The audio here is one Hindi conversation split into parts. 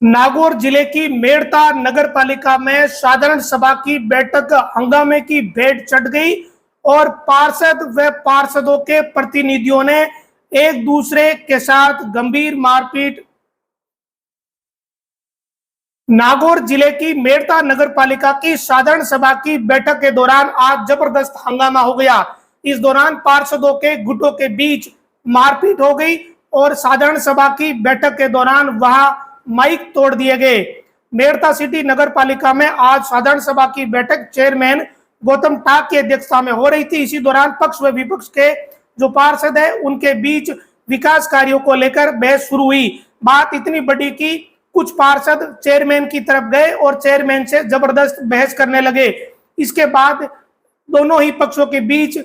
नागौर जिले की मेड़ता नगर पालिका में साधारण सभा की बैठक हंगामे की भेंट चढ़ गई और पार्षद व पार्षदों के प्रतिनिधियों ने एक दूसरे के साथ गंभीर मारपीट। नागौर जिले की मेड़ता नगर पालिका की साधारण सभा की बैठक के दौरान आज जबरदस्त हंगामा हो गया। इस दौरान पार्षदों के गुटों के बीच मारपीट हो गई और साधारण सभा की बैठक के दौरान वहां माइक तोड़ दिए गए। मेड़ता सिटी नगर पालिका में आज साधारण सभा की बैठक चेयरमैन गौतम टाक की अध्यक्षता में हो रही थी। इसी दौरान पक्ष व विपक्ष के जो पार्षद है उनके बीच विकास कार्यों को लेकर बहस शुरू हुई। बात इतनी बड़ी कि कुछ पार्षद चेयरमैन की तरफ गए और चेयरमैन से जबरदस्त बहस करने लगे। इसके बाद दोनों ही पक्षों के बीच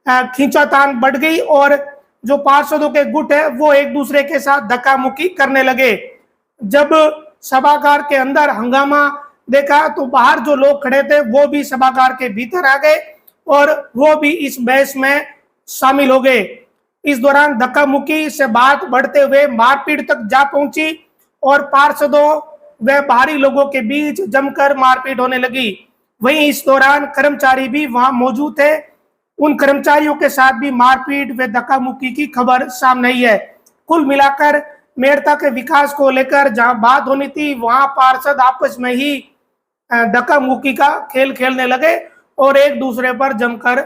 खींचातान बढ़ गई और जो पार्षदों के गुट है वो एक दूसरे के साथ धक्का मुक्की करने लगे। जब सभागार के अंदर हंगामा देखा तो बाहर जो लोग खड़े थे वो भी सभागार के भीतर आ गए और वो भी इस बहस में शामिल हो गए। इस दौरान धक्का मुक्की से बात बढ़ते हुए मारपीट तक जा पहुंची और पार्षदों व बाहरी लोगों के बीच जमकर मारपीट होने लगी। वहीं इस दौरान कर्मचारी भी वहां मौजूद थे। उन कर्मचारियों के साथ भी मारपीट व धक्का मुक्की की खबर सामने आई है। कुल मिलाकर मेड़ता के विकास को लेकर जहां बात होनी थी वहां पार्षद आपस में ही धक्का मुक्की का खेल खेलने लगे और एक दूसरे पर जमकर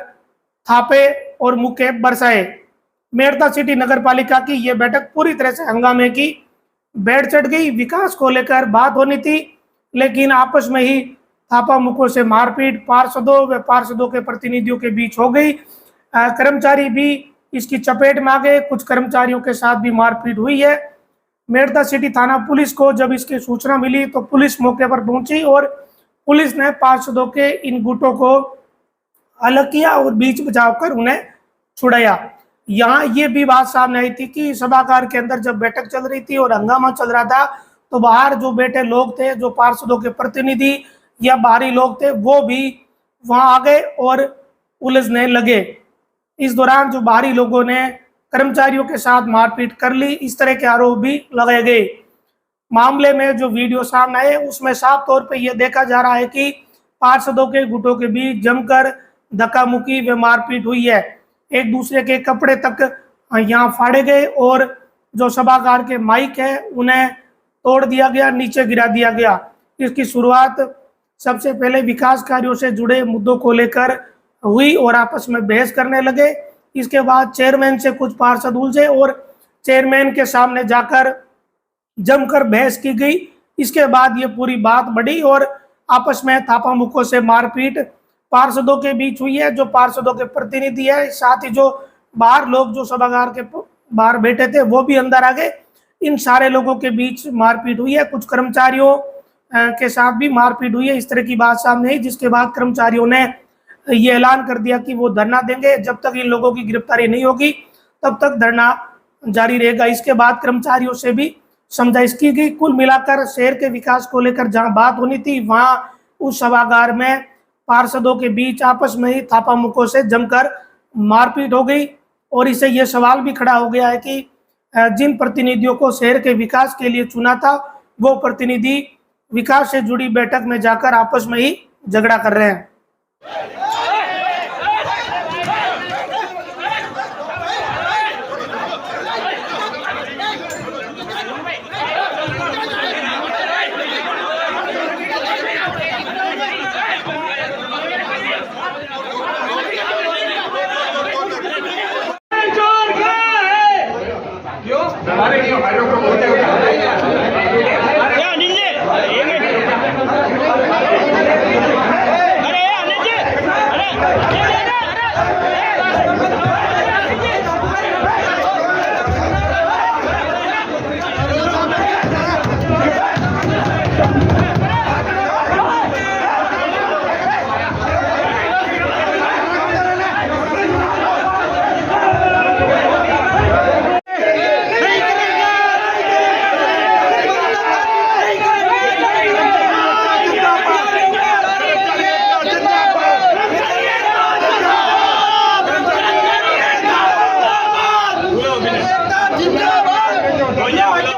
थापे और मुक्के बरसाए। मेड़ता सिटी नगर पालिका की यह बैठक पूरी तरह से हंगामे की भेंट चढ़ गई। विकास को लेकर बात होनी थी लेकिन आपस में ही थापा मुक्कों से मारपीट पार्षदों व पार्षदों के प्रतिनिधियों के बीच हो गई। कर्मचारी भी इसकी चपेट में आ गए। कुछ कर्मचारियों के साथ भी मारपीट हुई है। मेड़ता सिटी थाना पुलिस को जब इसकी सूचना मिली तो पुलिस मौके पर पहुंची और पुलिस ने पार्षदों के इन गुटों को अलग किया और बीच बचाव कर उन्हें छुड़ाया। यहाँ ये भी बात सामने आई थी कि सभागार के अंदर जब बैठक चल रही थी और हंगामा चल रहा था तो बाहर जो बैठे लोग थे, जो पार्षदों के प्रतिनिधि या बाहरी लोग थे, वो भी वहां आ गए और उलझने लगे। इस दौरान जो बाहरी लोगों ने कर्मचारियों के साथ मारपीट कर ली, इस तरह के आरोप भी लगाए गए। मामले में जो वीडियो सामने आए उसमें साफ तौर पे यह देखा जा रहा है कि पार्षदों के गुटों के बीच जमकर धक्का मुक्की व मारपीट हुई है। एक दूसरे के कपड़े तक यहाँ फाड़े गए और जो सभागार के माइक है उन्हें तोड़ दिया गया, नीचे गिरा दिया गया। इसकी शुरुआत सबसे पहले विकास कार्यों से जुड़े मुद्दों को लेकर हुई और आपस में बहस करने लगे। इसके बाद चेयरमैन से कुछ पार्षद उलझे और चेयरमैन के सामने जाकर जमकर बहस की गई। इसके बाद ये पूरी बात बढ़ी और आपस में थापा मुक्कों से मारपीट पार्षदों के बीच हुई है। जो पार्षदों के प्रतिनिधि है, साथ ही जो बाहर लोग जो सभागार के बाहर बैठे थे वो भी अंदर आ गए। इन सारे लोगों के बीच मारपीट हुई है। कुछ कर्मचारियों के साथ भी मारपीट हुई है। इस तरह की बात सामने आई, जिसके बाद कर्मचारियों ने ये ऐलान कर दिया कि वो धरना देंगे। जब तक इन लोगों की गिरफ्तारी नहीं होगी तब तक धरना जारी रहेगा। इसके बाद कर्मचारियों से भी समझाइश की गई। कुल मिलाकर शहर के विकास को लेकर जहां बात होनी थी वहां उस सभागार में पार्षदों के बीच आपस में ही थापा मुक्कों से जमकर मारपीट हो गई और इससे यह सवाल भी खड़ा हो गया है कि जिन प्रतिनिधियों को शहर के विकास के लिए चुना था वो प्रतिनिधि विकास से जुड़ी बैठक में जाकर आपस में ही झगड़ा कर रहे हैं।